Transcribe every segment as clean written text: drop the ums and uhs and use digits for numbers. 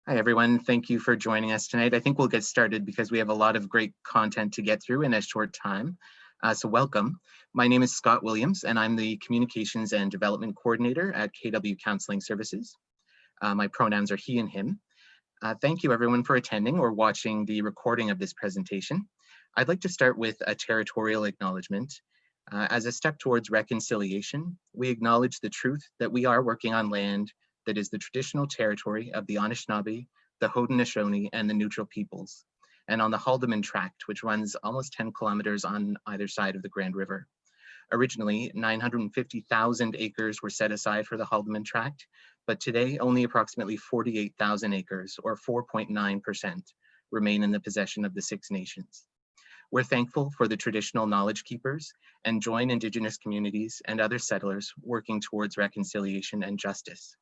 Hi, everyone. Thank you for joining us tonight. I think we'll get started because we have a lot of great content to get through in a short time. So welcome. My name is Scott Williams, and I'm the Communications and Development Coordinator at KW Counselling Services. My pronouns are he and him. Thank you, everyone, for attending or watching the recording of this presentation. I'd like to start with a territorial acknowledgement. As a step towards reconciliation, we acknowledge the truth that we are working on land that is the traditional territory of the Anishinaabe, the Haudenosaunee, and the Neutral peoples, and on the Haldimand Tract, which runs almost 10 kilometers on either side of the Grand River. Originally, 950,000 acres were set aside for the Haldimand Tract, but today only approximately 48,000 acres, or 4.9%, remain in the possession of the Six Nations. We're thankful for the traditional knowledge keepers and join Indigenous communities and other settlers working towards reconciliation and justice.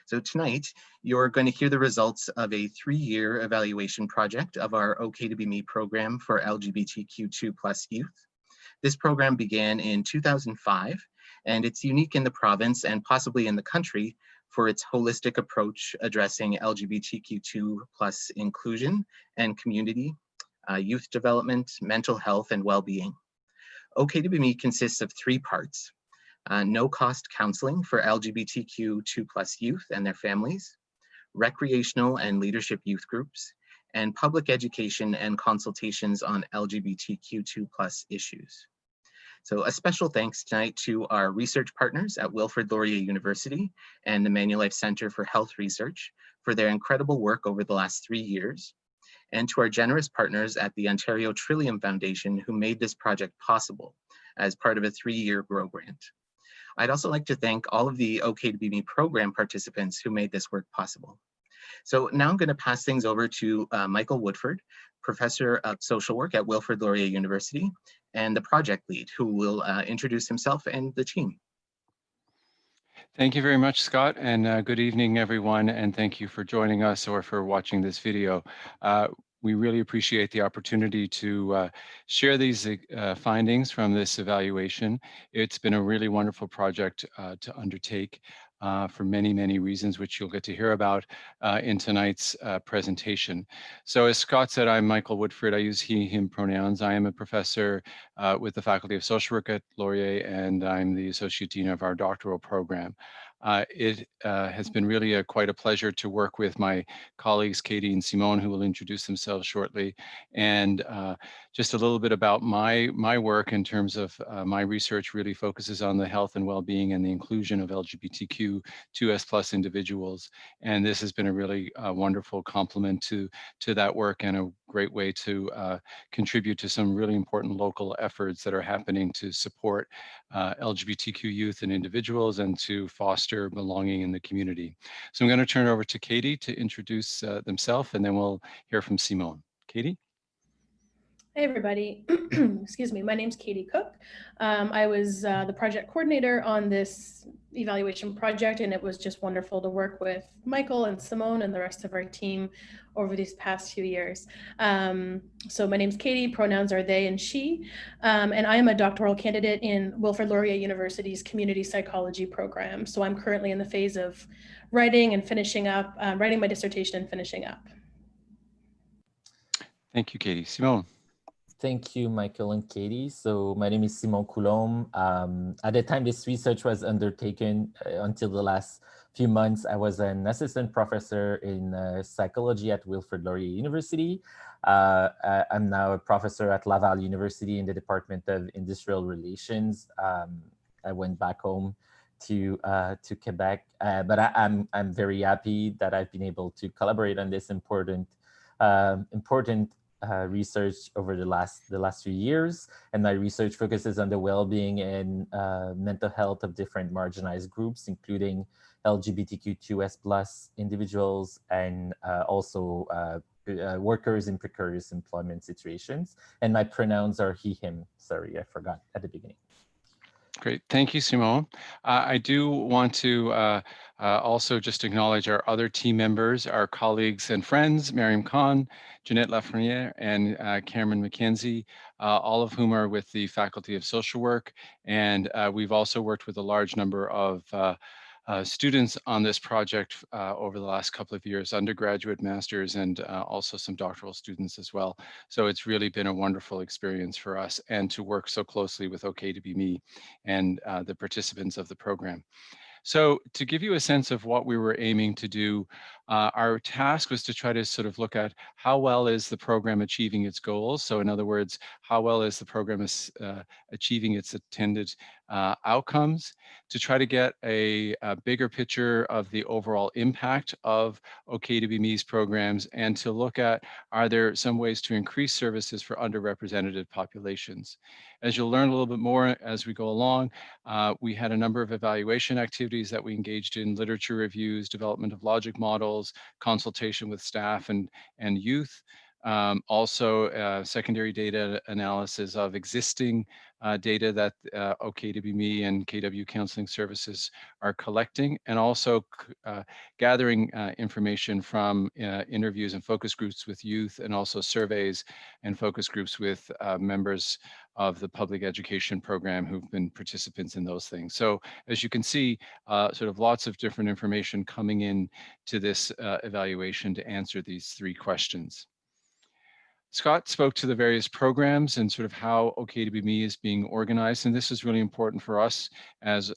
So tonight, you're going to hear the results of a 3-year evaluation project of our OK2BME program for LGBTQ2+ youth. This program began in 2005, and it's unique in the province and possibly in the country for its holistic approach addressing LGBTQ2+ inclusion and community, youth development, mental health, and well-being. OK2BME consists of 3 parts. No-cost counseling for LGBTQ2+ youth and their families, recreational and leadership youth groups, and public education and consultations on LGBTQ2+ issues. So a special thanks tonight to our research partners at Wilfrid Laurier University and the Manulife Center for Health Research for their incredible work over the last 3 years, and to our generous partners at the Ontario Trillium Foundation who made this project possible as part of a 3-year GROW grant. I'd also like to thank all of the OK2BME program participants who made this work possible. So now I'm going to pass things over to Michael Woodford, Professor of Social Work at Wilfrid Laurier University, and the project lead, who will introduce himself and the team. Thank you very much, Scott, and good evening, everyone, and thank you for joining us or for watching this video. We really appreciate the opportunity to share these findings from this evaluation. It's been a really wonderful project to undertake for many, many reasons, which you'll get to hear about in tonight's presentation. So as Scott said, I'm Michael Woodford. I use he, him pronouns. I am a professor with the Faculty of Social Work at Laurier, and I'm the Associate Dean of our doctoral program. It has been really quite a pleasure to work with my colleagues, Katie and Simone, who will introduce themselves shortly. And just a little bit about my work in terms of my research really focuses on the health and well-being and the inclusion of LGBTQ2S+ individuals. And this has been a really wonderful complement to that work and a great way to contribute to some really important local efforts that are happening to support LGBTQ youth and individuals and to foster belonging in the community. So I'm going to turn it over to Katie to introduce themselves, and then we'll hear from Simone. Katie? Hey everybody, excuse me, my name's Katie Cook. I was the project coordinator on this evaluation project, and it was just wonderful to work with Michael and Simone and the rest of our team over these past few years. So my name's Katie, pronouns are they and she, and I am a doctoral candidate in Wilfrid Laurier University's community psychology program. So I'm currently in the phase of writing and finishing up, writing my dissertation and finishing up. Thank you, Katie. Simone. Thank you, Michael and Katie. So my name is Simon Coulombe. At the time this research was undertaken, until the last few months, I was an assistant professor in psychology at Wilfrid Laurier University. I'm now a professor at Laval University in the Department of Industrial Relations. I went back home to Quebec, but I'm very happy that I've been able to collaborate on this important research over the last few years, and my research focuses on the well-being and mental health of different marginalized groups, including LGBTQ2S+ individuals and also workers in precarious employment situations. And my pronouns are he, him. Sorry, I forgot at the beginning. Great, thank you, Simone. I do want to also just acknowledge our other team members, our colleagues and friends, Mariam Khan, Jeanette Lafreniere, and Cameron McKenzie, all of whom are with the Faculty of Social Work. And we've also worked with a large number of students on this project over the last couple of years, undergraduate, masters, and also some doctoral students as well. So it's really been a wonderful experience for us, and to work so closely with OK2BME and the participants of the program. So to give you a sense of what we were aiming to do, our task was to try to sort of look at how well is the program achieving its goals. So in other words, how well is the program achieving its intended outcomes, to try to get a bigger picture of the overall impact of OK2BME's programs, and to look at, are there some ways to increase services for underrepresented populations. As you'll learn a little bit more as we go along, we had a number of evaluation activities that we engaged in: literature reviews, development of logic models, consultation with staff and youth. Also, secondary data analysis of existing data that OK2BME and KW Counselling Services are collecting, and also gathering information from interviews and focus groups with youth, and also surveys and focus groups with members of the public education program who've been participants in those things. So as you can see, sort of lots of different information coming in to this evaluation to answer these three questions. Scott spoke to the various programs and sort of how OK2BME is being organized, and this is really important for us as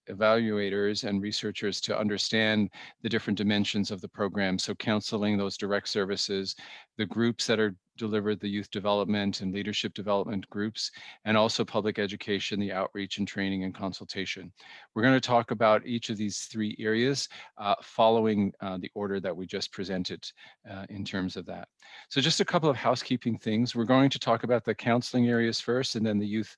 evaluators and researchers to understand the different dimensions of the program. So counseling, those direct services, the groups that are delivered, the youth development and leadership development groups, and also public education, the outreach and training and consultation. We're going to talk about each of these three areas following the order that we just presented in terms of that. So just a couple of housekeeping things. We're going to talk about the counseling areas first, and then the youth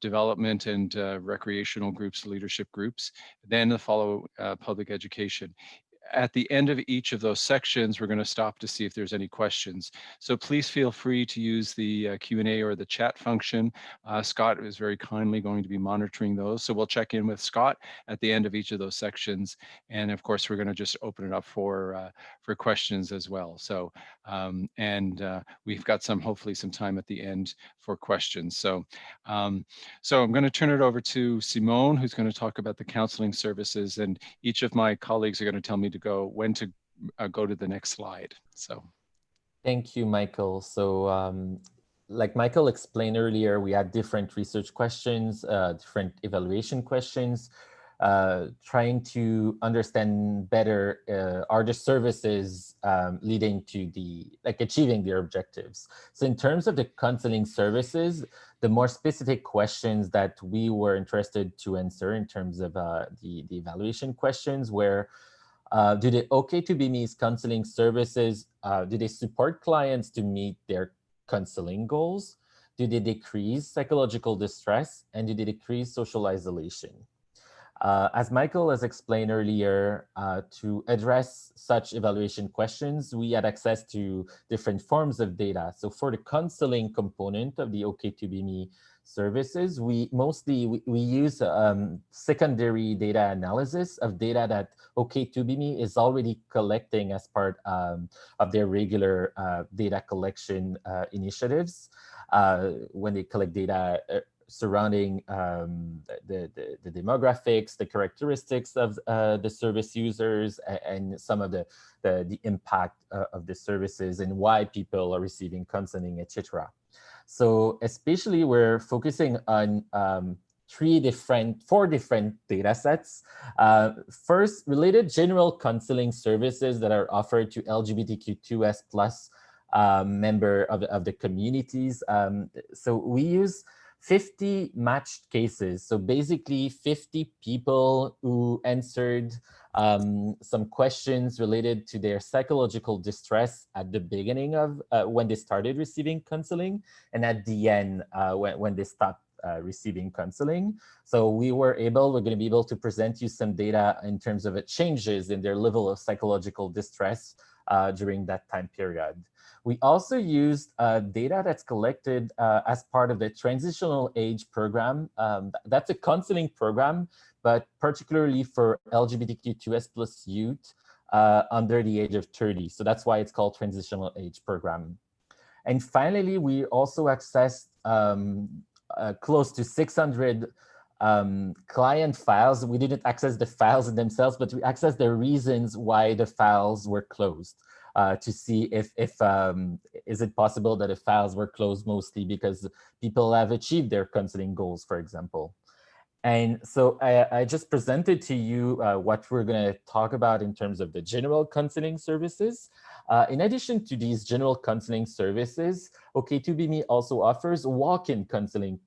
development and recreational groups, leadership groups, then the follow public education. At the end of each of those sections, we're going to stop to see if there's any questions. So please feel free to use the Q&A or the chat function. Scott is very kindly going to be monitoring those. So we'll check in with Scott at the end of each of those sections. And of course, we're going to just open it up for questions as well. So, we've got hopefully some time at the end for questions. So, I'm going to turn it over to Simone, who's going to talk about the counseling services, and each of my colleagues are going to tell me to when to go to the next slide. So, thank you, Michael. So, like Michael explained earlier, we had different research questions, different evaluation questions, trying to understand better are the services leading to achieving their objectives. So in terms of the counseling services, the more specific questions that we were interested to answer in terms of the evaluation questions were, do the OK2BME's counseling services, do they support clients to meet their counseling goals? Do they decrease psychological distress? And do they decrease social isolation? As Michael has explained earlier, to address such evaluation questions, we had access to different forms of data. So for the counseling component of the OK2BME services, we use secondary data analysis of data that OK2BME is already collecting as part of their regular data collection initiatives. When they collect data surrounding the demographics, the characteristics of the service users, and some of the impact of the services and why people are receiving counseling, etc. So especially we're focusing on four different data sets. First, related general counseling services that are offered to LGBTQ2S+ member of the communities. So we use 50 matched cases. So basically 50 people who answered some questions related to their psychological distress at the beginning of when they started receiving counseling, and at the end when they stopped receiving counseling. So we're going to be able to present you some data in terms of changes in their level of psychological distress during that time period. We also used data that's collected as part of the Transitional Age program. That's a counseling program, but particularly for LGBTQ2S+ youth under the age of 30. So that's why it's called Transitional Age program. And finally, we also accessed close to 600 client files. We didn't access the files themselves, but we accessed the reasons why the files were closed to see if is it possible that the files were closed mostly because people have achieved their counseling goals, for example. And so I just presented to you what we're going to talk about in terms of the general counseling services. In addition to these general counseling services, OK2BME also offers walk-in counseling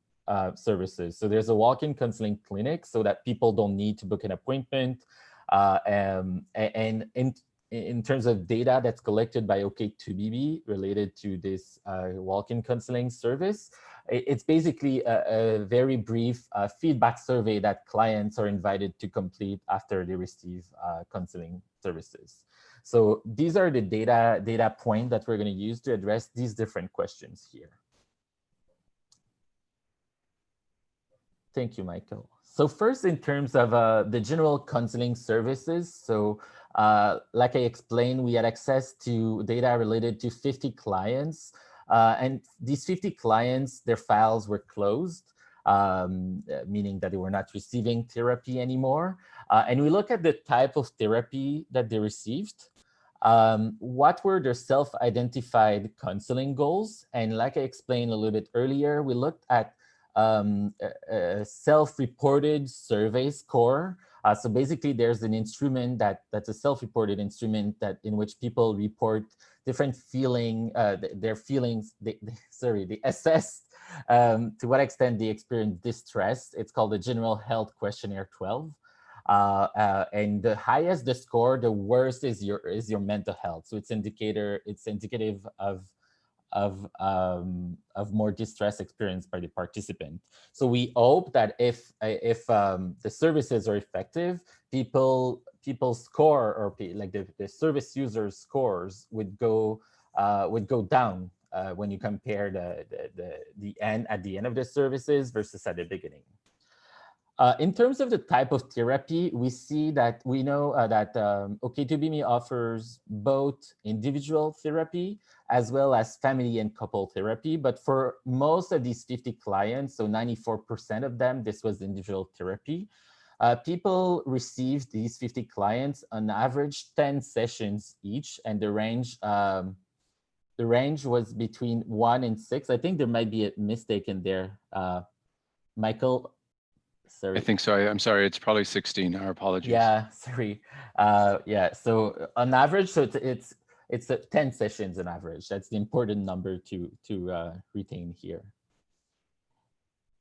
services. So there's a walk-in counseling clinic so that people don't need to book an appointment. And in terms of data that's collected by OK2BME related to this walk-in counseling service, it's basically a very brief feedback survey that clients are invited to complete after they receive counseling services. So these are the data point that we're going to use to address these different questions here. Thank you, Michael. So first, in terms of the general counseling services, so like I explained, we had access to data related to 50 clients. And these 50 clients, their files were closed, meaning that they were not receiving therapy anymore. And we look at the type of therapy that they received. What were their self-identified counseling goals? And like I explained a little bit earlier, we looked at a self-reported survey score. So basically, there's an instrument that's a self-reported instrument that in which people report different their feelings. They assess to what extent they experience distress. It's called the General Health Questionnaire 12. And the highest the score, the worse is your mental health. So it's indicative of more distress experienced by the participant. So we hope that if the services are effective, people's score, or like the service users' scores would go down when you compare the end at the end of the services versus at the beginning. In terms of the type of therapy, we know that OK2BME offers both individual therapy as well as family and couple therapy. But for most of these 50 clients, so 94% of them, this was individual therapy. People received, these 50 clients, on average 10 sessions each, and the range was between 1 and 6. I think there might be a mistake in there. Michael? Sorry. I think so. I'm sorry. It's probably 16. Our apologies. Yeah, sorry. Yeah. So on average, so it's 10 sessions on average. That's the important number to retain here.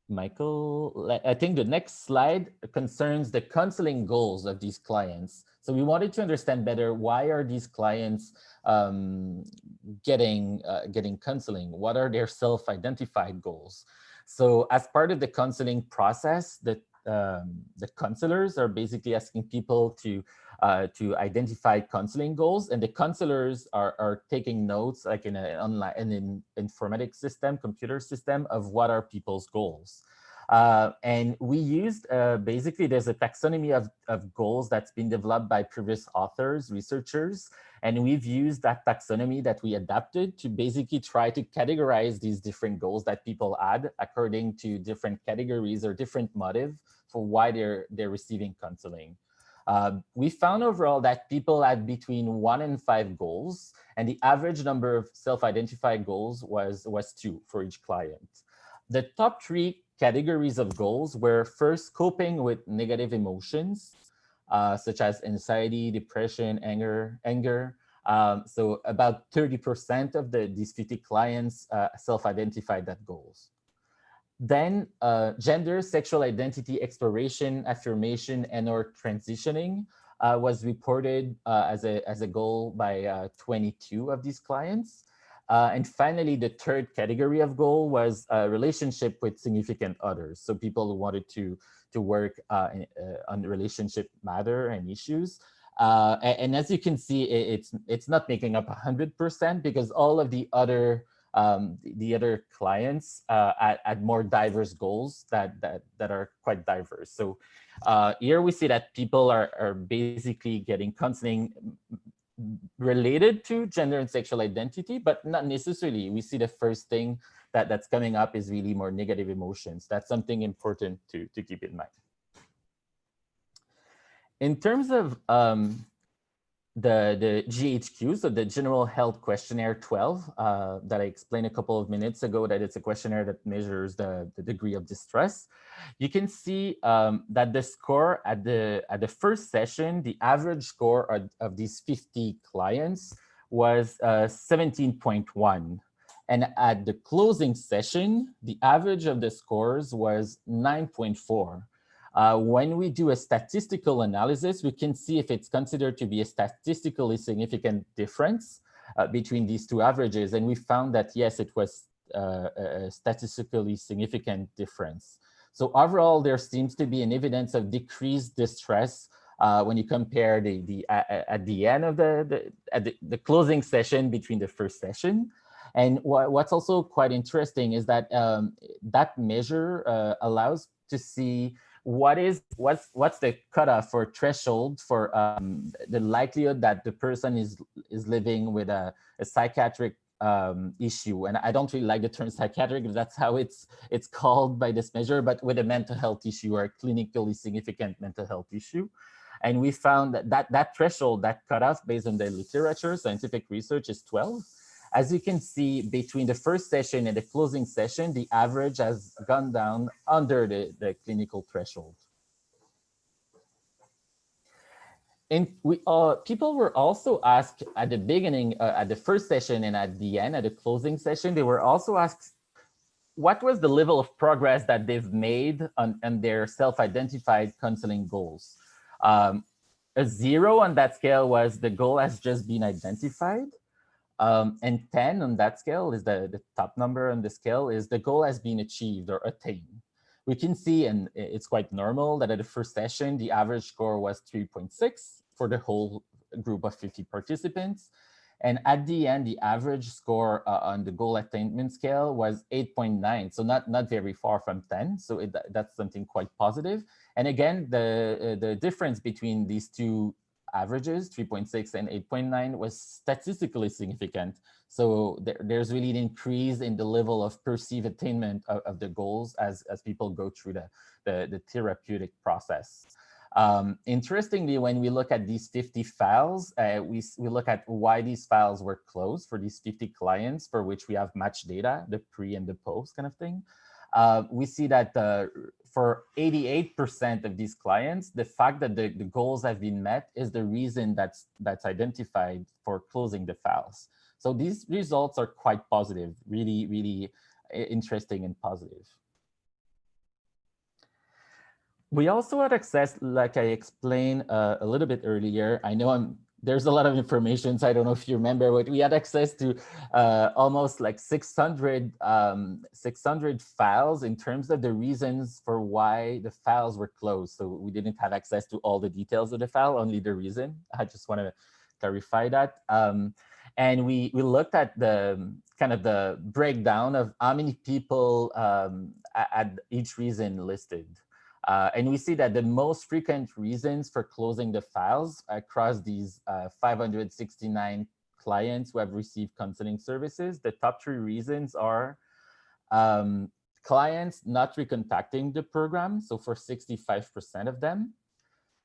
Michael, I think the next slide concerns the counseling goals of these clients. So we wanted to understand better, why are these clients getting counseling? What are their self-identified goals? So as part of the counseling process, the counselors are basically asking people to identify counseling goals, and the counselors are taking notes, like in an informatics system, computer system, of what are people's goals. And we used, basically, there's a taxonomy of goals that's been developed by previous authors, researchers, and we've used that taxonomy that we adapted to basically try to categorize these different goals that people add according to different categories or different motive for why they're receiving counseling. We found overall that people had between 1 and 5 goals, and the average number of self-identified goals was 2 for each client. The top 3 categories of goals were first coping with negative emotions, such as anxiety, depression, anger. So about 30% of these 50 clients self-identified that goals. Then gender, sexual identity exploration, affirmation, and/or transitioning was reported as a goal by 22 of these clients. And finally, the third category of goal was a relationship with significant others. So people who wanted to work on the relationship matter and issues. And as you can see, it's not making up 100% because all of the other clients had more diverse goals that are quite diverse. So here we see that people are basically getting counseling related to gender and sexual identity, but not necessarily. We see the first thing that's coming up is really more negative emotions. That's something important to keep in mind. In terms of the GHQ, so the General Health Questionnaire 12, that I explained a couple of minutes ago, that it's a questionnaire that measures the degree of distress. You can see that the score at the first session, the average score of these 50 clients was 17.1. And at the closing session, the average of the scores was 9.4. When we do a statistical analysis, we can see if it's considered to be a statistically significant difference between these two averages. And we found that, yes, it was a statistically significant difference. So overall, there seems to be an evidence of decreased distress when you compare at the end of the closing session between the first session. And what's also quite interesting is that that measure allows to see what's the cutoff or threshold for the likelihood that the person is living with a psychiatric issue. And I don't really like the term psychiatric, because that's how it's called by this measure, but with a mental health issue or a clinically significant mental health issue. And we found that threshold, that cutoff based on the literature, scientific research, is 12. As you can see, between the first session and the closing session, the average has gone down under the clinical threshold. And people were also asked at the beginning, at the first session, and at the end, at the closing session, they were also asked what was the level of progress that they've made on their self-identified counseling goals. A 0 on that scale was the goal has just been identified. And 10 on that scale is the top number on the scale, is the goal has been achieved or attained. We can see, and it's quite normal, that at the first session, the average score was 3.6 for the whole group of 50 participants. And at the end, the average score on the goal attainment scale was 8.9. So not very far from 10. So that's something quite positive. And again, the difference between these two averages, 3.6 and 8.9, was statistically significant. So there's really an increase in the level of perceived attainment of the goals as people go through the therapeutic process. Interestingly, when we look at these 50 files, we look at why these files were closed for these 50 clients for which we have matched data, the pre and the post kind of thing. We see that for 88% of these clients, the fact that the goals have been met is the reason that's identified for closing the files. So these results are quite positive, really, really interesting and positive. We also had access, like I explained a little bit earlier. I know there's a lot of information, so I don't know if you remember, but we had access to almost like 600 files in terms of the reasons for why the files were closed. So we didn't have access to all the details of the file, only the reason. I just want to clarify that. And we looked at the kind of the breakdown of how many people at each reason listed. And we see that the most frequent reasons for closing the files across these 569 clients who have received counseling services, the top 3 reasons are clients not recontacting the program, so for 65% of them.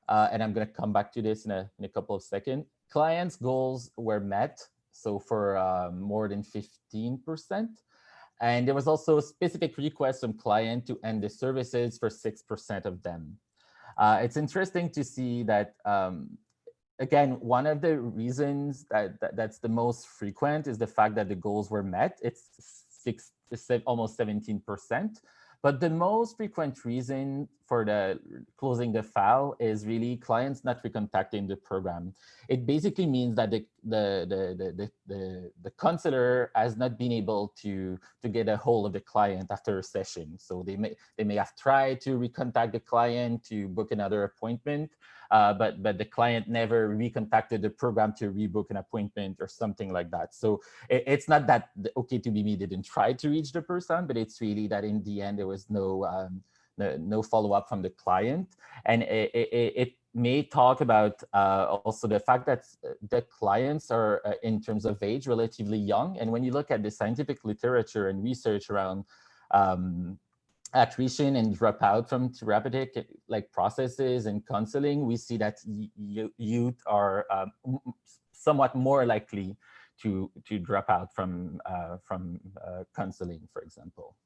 And I'm going to come back to this in a couple of seconds. Clients' goals were met, so for more than 15%. And there was also a specific request from client to end the services for 6% of them. It's interesting to see that, again, one of the reasons that's the most frequent is the fact that the goals were met. It's almost 17%. But the most frequent reason for closing the file is really clients not recontacting the program. It basically means that the counselor has not been able to get a hold of the client after a session. So they may have tried to recontact the client to book another appointment, but the client never recontacted the program to rebook an appointment or something like that. So it's not that the OK2BME didn't try to reach the person, but it's really that in the end there was no follow-up from the client. And may talk about also the fact that the clients are, in terms of age, relatively young. And when you look at the scientific literature and research around attrition and dropout from therapeutic like processes and counseling, we see that youth are somewhat more likely to drop out from counseling, for example.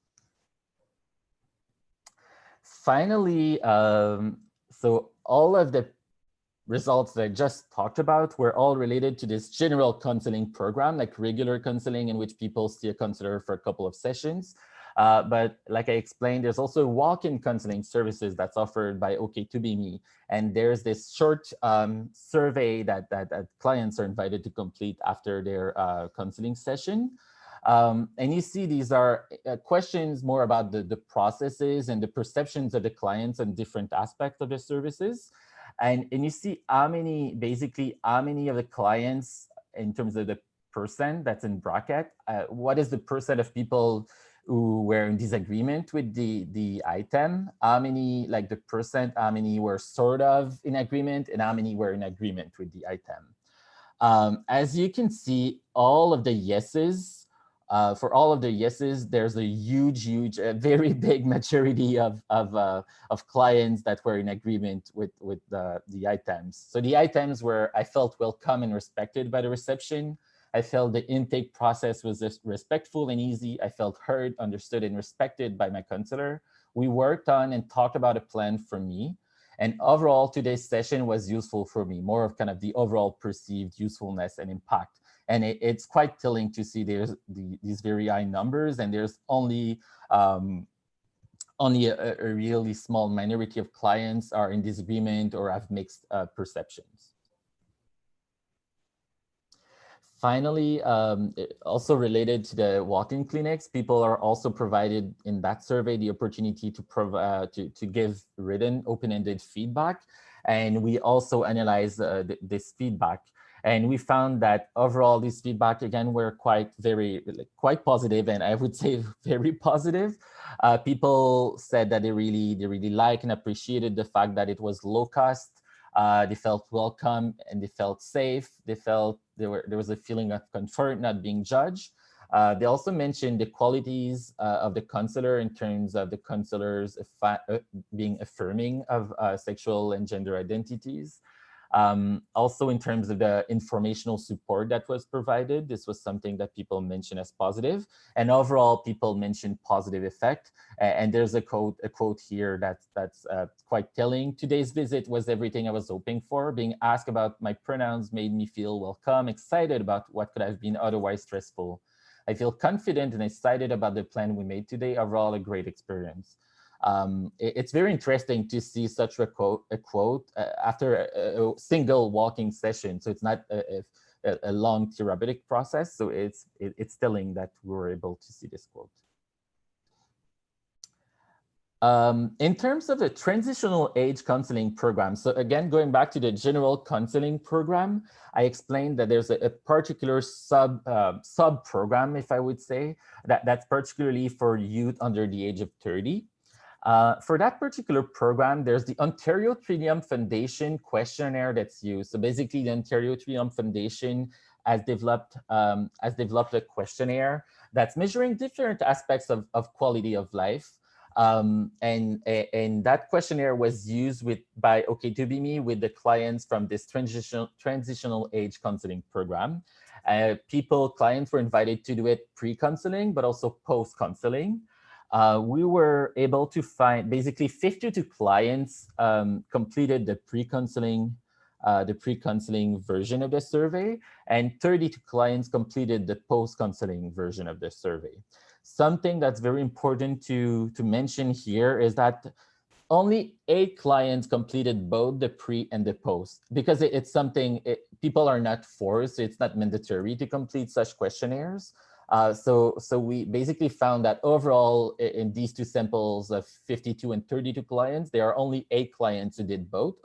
Finally, so all of the results that I just talked about were all related to this general counseling program, like regular counseling in which people see a counselor for a couple of sessions. But like I explained, there's also walk-in counseling services that's offered by OK2BME. And there's this short survey that clients are invited to complete after their counseling session. And you see these are questions more about the processes and the perceptions of the clients and different aspects of the services. And you see how many, basically how many of the clients in terms of the percent that's in bracket, what is the percent of people who were in disagreement with the item, how many, like the percent, how many were sort of in agreement, and how many were in agreement with the item. As you can see, all of the yeses, for all of the yeses, there's a huge, very big majority of clients that were in agreement with the items. So the items where I felt welcome and respected by the reception. I felt the intake process was respectful and easy. I felt heard, understood, and respected by my counselor. We worked on and talked about a plan for me. And overall, today's session was useful for me, more of kind of the overall perceived usefulness and impact. And it's quite telling to see there's these very high numbers, and there's only a really small minority of clients are in disagreement or have mixed perceptions. Finally, also related to the walk-in clinics, people are also provided in that survey the opportunity to give written open-ended feedback. And we also analyzed this feedback. And we found that overall, these feedback, again, were quite positive, and I would say very positive. People said that they really like and appreciated the fact that it was low cost. They felt welcome and they felt safe. They felt there was a feeling of comfort, not being judged. They also mentioned the qualities of the counselor in terms of the counselors being affirming of sexual and gender identities. Also in terms of the informational support that was provided, this was something that people mentioned as positive, and overall people mentioned positive effect. And there's a quote here that's quite telling. Today's visit was everything I was hoping for. Being asked about my pronouns made me feel welcome, excited about what could have been otherwise stressful. I feel confident and excited about the plan we made today. Overall, a great experience. It's very interesting to see such a quote after a single walking session. So it's not a long therapeutic process. So it's telling that we were able to see this quote. In terms of the transitional age counseling program, so again, going back to the general counseling program, I explained that there's a particular sub program, if I would say, that's particularly for youth under the age of 30. For that particular program, there's the Ontario Trillium Foundation questionnaire that's used. So basically, the Ontario Trillium Foundation has developed a questionnaire that's measuring different aspects of quality of life. And that questionnaire was used by OK2BME with the clients from this transitional age counseling program. Clients were invited to do it pre-counseling, but also post-counseling. We were able to find basically 52 clients completed the pre-counseling version of the survey, and 32 clients completed the post-counseling version of the survey. Something that's very important to mention here is that only 8 clients completed both the pre and the post, because it's something people are not forced. It's not mandatory to complete such questionnaires. So we basically found that overall in these two samples of 52 and 32 clients, there are only 8 clients who did both.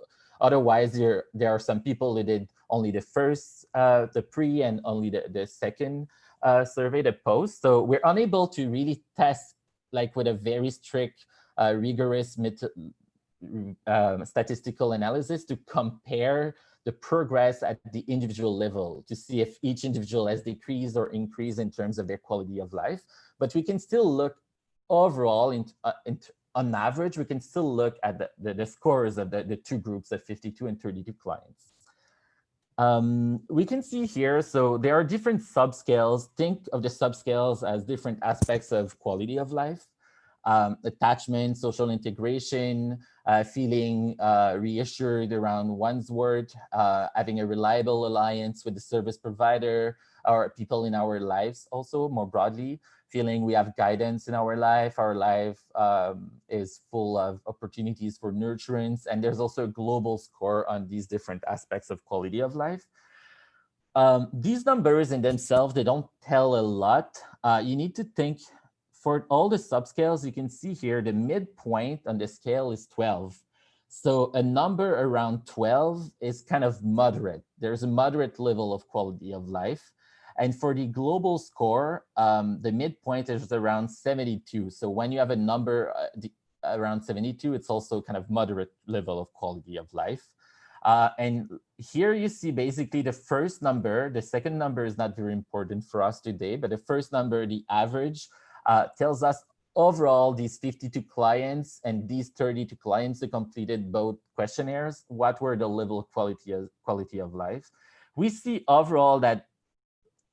Otherwise, there are some people who did only the first, the pre, and only the second survey, the post. So we're unable to really test like with a very strict, rigorous statistical analysis to compare the progress at the individual level to see if each individual has decreased or increased in terms of their quality of life. But we can still look overall, on average, we can still look at the scores of the two groups of 52 and 32 clients. We can see here, so there are different subscales. Think of the subscales as different aspects of quality of life. Attachment, social integration, feeling reassured around one's work, having a reliable alliance with the service provider or people in our lives also more broadly, feeling we have guidance in our life is full of opportunities for nurturance, and there's also a global score on these different aspects of quality of life. These numbers in themselves, they don't tell a lot. You need to think for all the subscales. You can see here the midpoint on the scale is 12. So a number around 12 is kind of moderate. There's a moderate level of quality of life. And for the global score, the midpoint is around 72. So when you have a number around 72, it's also kind of moderate level of quality of life. And here you see basically the first number. The second number is not very important for us today, but the first number, the average, tells us overall these 52 clients and these 32 clients who completed both questionnaires, what were the level of quality of life. We see overall that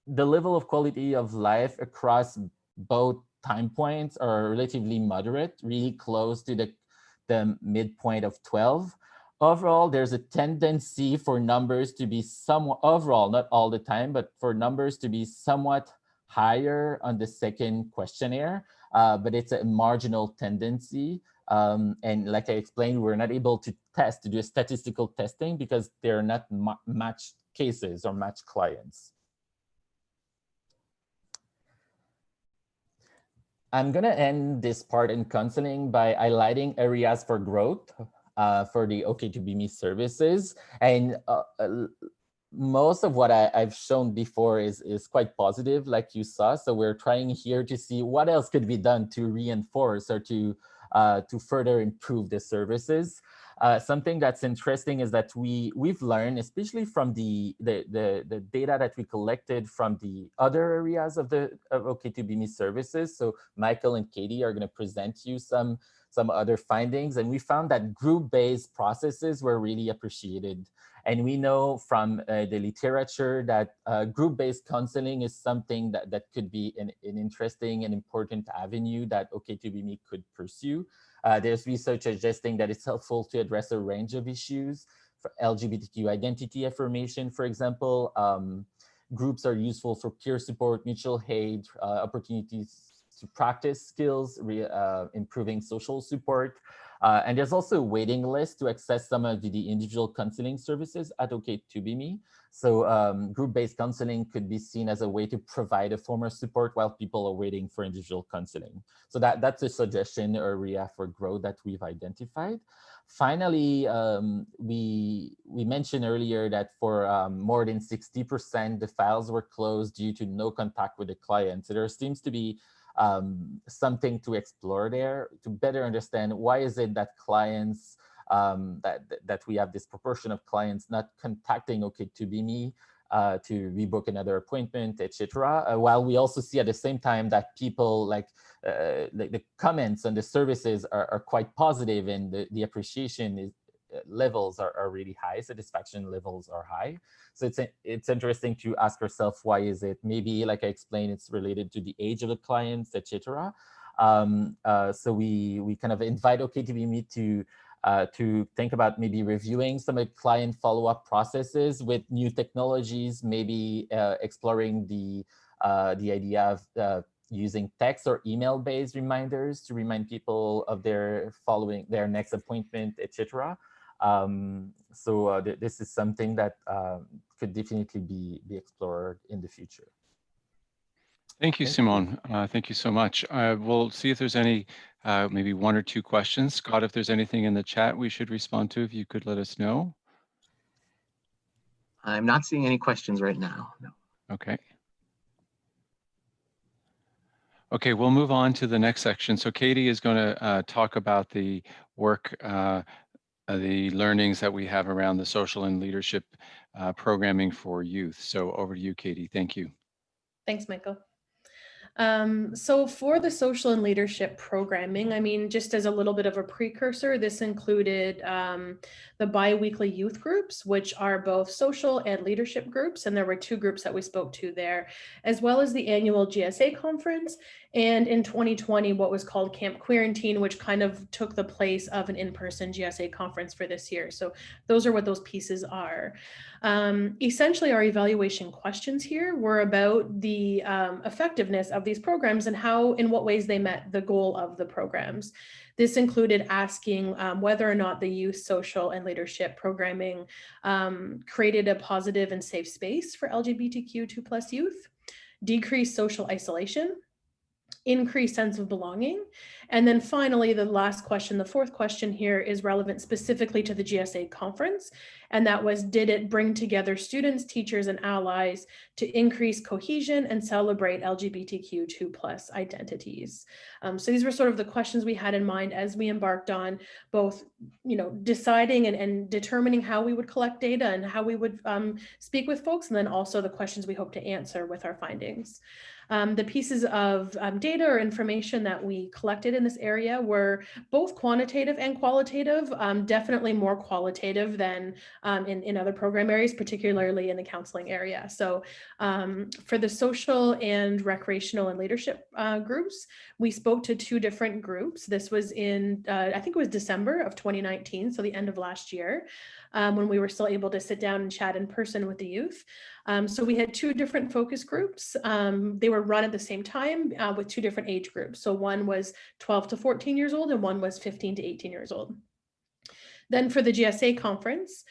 the level of quality of life across both time points are relatively moderate, really close to the midpoint of 12. Overall, there's a tendency for numbers to be somewhat, overall, not all the time, but for numbers to be somewhat higher on the second questionnaire, but it's a marginal tendency. And like I explained, we're not able to do a statistical testing because they're not matched cases or matched clients. I'm gonna end this part in counseling by highlighting areas for growth for the OK2BME services. And most of what I've shown before is quite positive, like you saw. So we're trying here to see what else could be done to reinforce or to further improve the services. Something that's interesting is that we've learned, especially from the data that we collected from the other areas of OK2BME services. So Michael and Katie are going to present you some other findings, and we found that group-based processes were really appreciated. And we know from the literature that group-based counseling is something that could be an interesting and important avenue that OK2BME could pursue. There's research suggesting that it's helpful to address a range of issues. For LGBTQ identity affirmation, for example, groups are useful for peer support, mutual aid, opportunities to practice skills, improving social support. And there's also a waiting list to access some of the individual counseling services at OK2BME. So group-based counseling could be seen as a way to provide a form of support while people are waiting for individual counseling. So that's a suggestion area for growth that we've identified. Finally, we mentioned earlier that for more than 60%, the files were closed due to no contact with the client. So there seems to be something to explore there to better understand why is it that clients, that we have this proportion of clients not contacting OK2BME to rebook another appointment, etc. While we also see at the same time that people like the comments on the services are quite positive, and the appreciation levels are really high, satisfaction levels are high. So it's interesting to ask yourself, why is it? Maybe, like I explained, it's related to the age of the clients, etc. So we kind of invite OK2BME to think about maybe reviewing some of the client follow-up processes with new technologies, maybe exploring the idea of using text or email-based reminders to remind people of their next appointment, etc. So this is something that could definitely be explored in the future. Thank you, Simon. Thank you so much. We'll see if there's any, maybe one or two questions. Scott, if there's anything in the chat we should respond to, if you could let us know. I'm not seeing any questions right now. No. Okay. Okay, we'll move on to the next section. So Katie is going to talk about the work, the learnings that we have around the social and leadership programming for youth. So over to you, Katie. Thank you. Thanks, Michael. So for the social and leadership programming, I mean, just as a little bit of a precursor, this included the bi-weekly youth groups, which are both social and leadership groups. And there were 2 groups that we spoke to there, as well as the annual GSA conference. And in 2020, what was called Camp Quarantine, which kind of took the place of an in-person GSA conference for this year. So those are what those pieces are. Essentially, our evaluation questions here were about the effectiveness of these programs and how, in what ways they met the goal of the programs. This included asking whether or not the youth social and leadership programming created a positive and safe space for LGBTQ2+ youth, decreased social isolation, increased sense of belonging. And then finally, the last question, the 4th question here, is relevant specifically to the GSA conference. And that was, did it bring together students, teachers, and allies to increase cohesion and celebrate LGBTQ2+ identities? So these were sort of the questions we had in mind as we embarked on both, deciding and determining how we would collect data and how we would speak with folks, and then also the questions we hope to answer with our findings. The pieces of data or information that we collected in this area were both quantitative and qualitative, definitely more qualitative than in other program areas, particularly in the counseling area. So for the social and recreational and leadership groups, we spoke to 2 different groups. This was in, I think it was December of 2019, so the end of last year, when we were still able to sit down and chat in person with the youth. So we had 2 different focus groups. They were run at the same time with 2 different age groups. So one was 12 to 14 years old and one was 15 to 18 years old. Then for the GSA conference,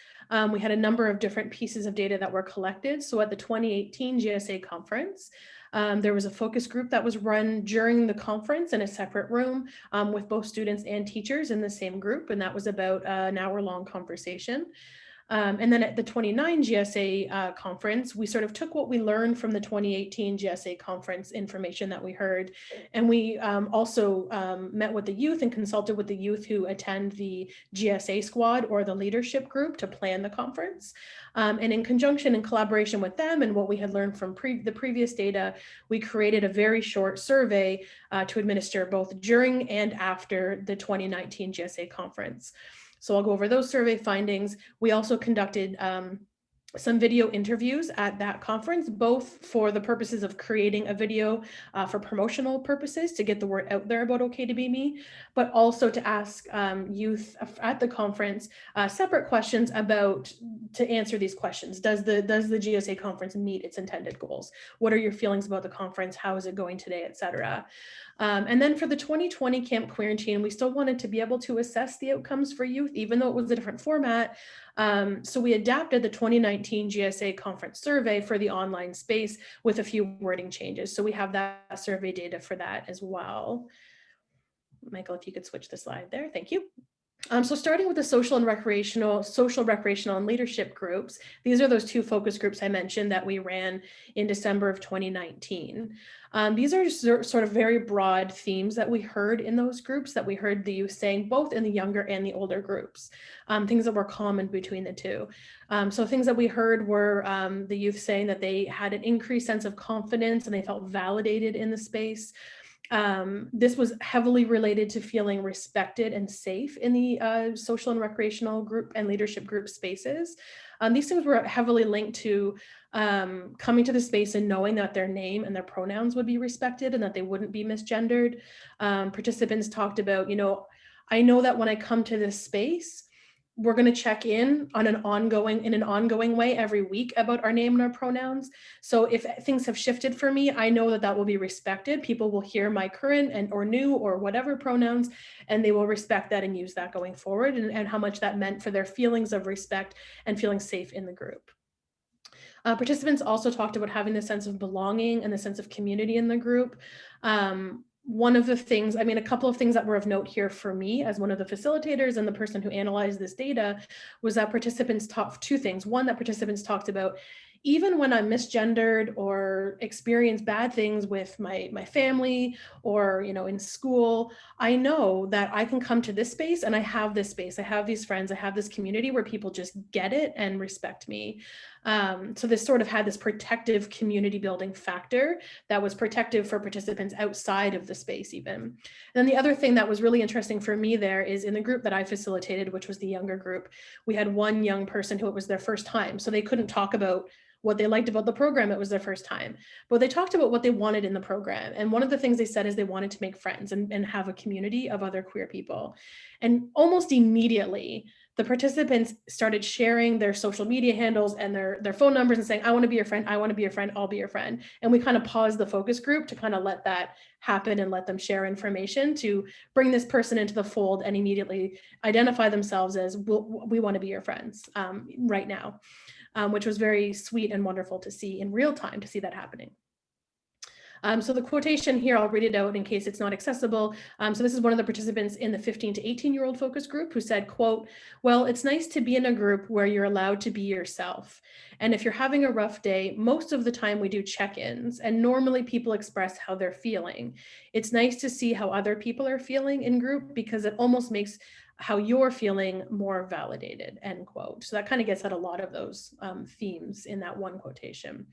we had a number of different pieces of data that were collected. So at the 2018 GSA conference, there was a focus group that was run during the conference in a separate room with both students and teachers in the same group. And that was about an hour-long conversation. And then at the 29 GSA conference, we sort of took what we learned from the 2018 GSA conference information that we heard. And we also met with the youth and consulted with the youth who attend the GSA squad or the leadership group to plan the conference. And in conjunction and collaboration with them and what we had learned from the previous data, we created a very short survey to administer both during and after the 2019 GSA conference. So I'll go over those survey findings. We also conducted some video interviews at that conference, both for the purposes of creating a video for promotional purposes to get the word out there about OK2BME, but also to ask youth at the conference separate questions to answer these questions. Does the GSA conference meet its intended goals? What are your feelings about the conference? How is it going today, et cetera? And then for the 2020 Camp Quarantine, we still wanted to be able to assess the outcomes for youth, even though it was a different format. So we adapted the 2019 GSA conference survey for the online space with a few wording changes. So we have that survey data for that as well. Michael, if you could switch the slide there, thank you. So starting with the social, recreational, and leadership groups, these are those 2 focus groups I mentioned that we ran in December of 2019. These are sort of very broad themes that we heard in those groups, that we heard the youth saying both in the younger and the older groups, things that were common between the 2. So things that we heard were the youth saying that they had an increased sense of confidence and they felt validated in the space. This was heavily related to feeling respected and safe in the social and recreational group and leadership group spaces. These things were heavily linked to coming to the space and knowing that their name and their pronouns would be respected and that they wouldn't be misgendered. Participants talked about, I know that when I come to this space, we're going to check in on an ongoing way every week about our name and our pronouns. So if things have shifted for me, I know that that will be respected. People will hear my current or new or whatever pronouns, and they will respect that and use that going forward, and how much that meant for their feelings of respect and feeling safe in the group. Participants also talked about having the sense of belonging and the sense of community in the group. One of the things, a couple of things that were of note here for me as one of the facilitators and the person who analyzed this data was that participants talked 2 things. One, that participants talked about even when I'm misgendered or experience bad things with my family or, in school, I know that I can come to this space and I have this space. I have these friends, I have this community where people just get it and respect me. So this sort of had this protective community building factor that was protective for participants outside of the space even. And then the other thing that was really interesting for me there is in the group that I facilitated, which was the younger group, we had one young person who it was their first time. So they couldn't talk about what they liked about the program. It was their first time, but they talked about what they wanted in the program. And one of the things they said is they wanted to make friends and have a community of other queer people. And almost immediately, the participants started sharing their social media handles and their phone numbers and saying, I want to be your friend. I want to be your friend. I'll be your friend. And we kind of paused the focus group to kind of let that happen and let them share information to bring this person into the fold and immediately identify themselves as, we want to be your friends right now. Which was very sweet and wonderful to see in real time, to see that happening. So the quotation here, I'll read it out in case it's not accessible. So this is one of the participants in the 15 to 18-year-old focus group who said, quote, well, it's nice to be in a group where you're allowed to be yourself. And if you're having a rough day, most of the time we do check-ins and normally people express how they're feeling. It's nice to see how other people are feeling in group because it almost makes how you're feeling more validated, end quote. So that kind of gets at a lot of those themes in that one quotation.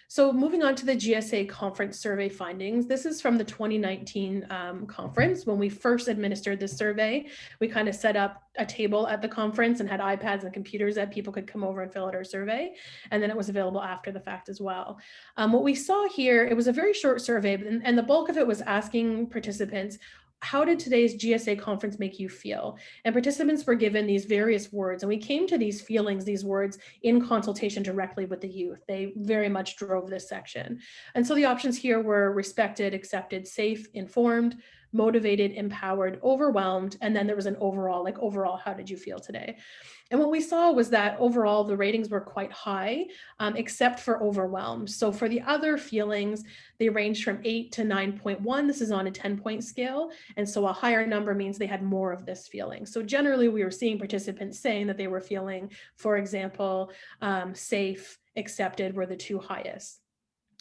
So moving on to the GSA conference survey findings, this is from the 2019 conference. When we first administered this survey, we kind of set up a table at the conference and had iPads and computers that people could come over and fill out our survey. And then it was available after the fact as well. What we saw here, it was a very short survey, and the bulk of it was asking participants, how did today's GSA conference make you feel? And participants were given these various words, and we came to these feelings, these words in consultation directly with the youth. They very much drove this section. And so the options here were respected, accepted, safe, informed, motivated, empowered, overwhelmed, and then there was an overall, like overall, how did you feel today? And what we saw was that overall the ratings were quite high, except for overwhelmed. So for the other feelings, they ranged from 8 to 9.1. This is on a 10-point scale. And so a higher number means they had more of this feeling. So generally we were seeing participants saying that they were feeling, for example, safe, accepted were the two highest.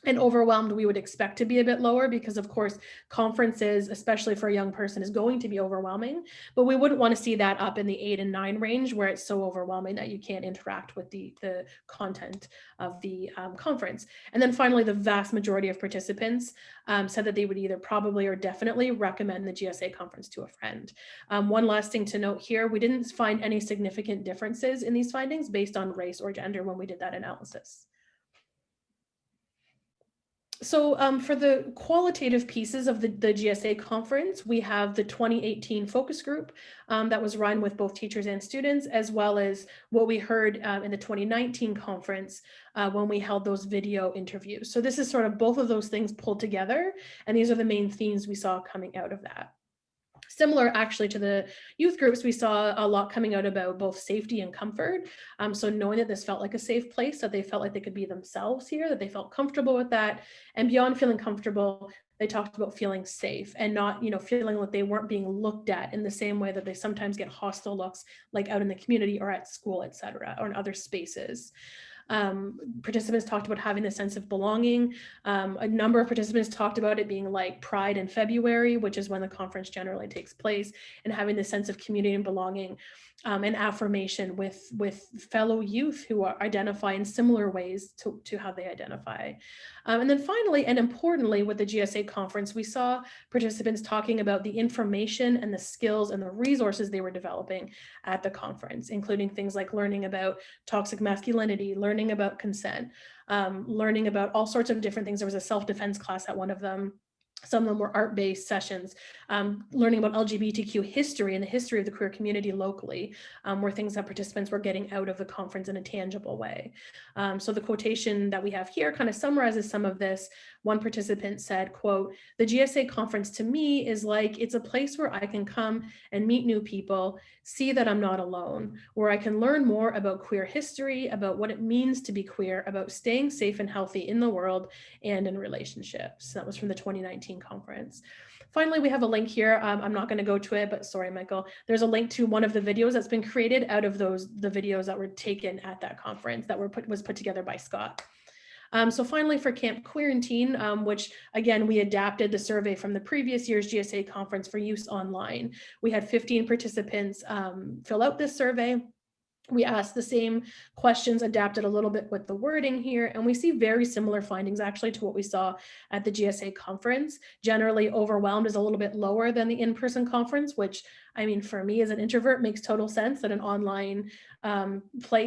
And overwhelmed, we would expect to be a bit lower because, of course, conferences, especially for a young person, is going to be overwhelming. But we wouldn't want to see that up in the 8 and 9 range where it's so overwhelming that you can't interact with the content of the conference. And then finally, the vast majority of participants said that they would either probably or definitely recommend the GSA conference to a friend. One last thing to note here, we didn't find any significant differences in these findings based on race or gender when we did that analysis. So for the qualitative pieces of the GSA conference, we have the 2018 focus group that was run with both teachers and students, as well as what we heard in the 2019 conference when we held those video interviews. So this is sort of both of those things pulled together, and these are the main themes we saw coming out of that. Similar actually to the youth groups, we saw a lot coming out about both safety and comfort. So knowing that this felt like a safe place, that they felt like they could be themselves here, that they felt comfortable with that. And beyond feeling comfortable, they talked about feeling safe and not, feeling like they weren't being looked at in the same way that they sometimes get hostile looks like out in the community or at school, et cetera, or in other spaces. Participants talked about having the sense of belonging. A number of participants talked about it being like Pride in February, which is when the conference generally takes place, and having the sense of community and belonging and affirmation with fellow youth who identify in similar ways to how they identify. And then finally, and importantly, with the GSA conference, we saw participants talking about the information and the skills and the resources they were developing at the conference, including things like learning about toxic masculinity, learning about consent, learning about all sorts of different things. There was a self-defense class at one of them. Some of them were art-based sessions, learning about LGBTQ history and the history of the queer community locally, were things that participants were getting out of the conference in a tangible way. So the quotation that we have here kind of summarizes some of this. One participant said, quote, "The GSA conference to me is like, it's a place where I can come and meet new people, see that I'm not alone, where I can learn more about queer history, about what it means to be queer, about staying safe and healthy in the world and in relationships." That was from the 2019 conference. Finally, we have a link here. I'm not going to go to it, but sorry, Michael. There's a link to one of the videos that's been created out of the videos that were taken at that conference that was put together by Scott. So finally, for Camp Quarantine, which again, we adapted the survey from the previous year's GSA conference for use online. We had 15 participants fill out this survey. We asked the same questions, adapted a little bit with the wording here, and we see very similar findings actually to what we saw at the GSA conference. Generally, overwhelmed is a little bit lower than the in-person conference, which, I mean, for me as an introvert, makes total sense that an online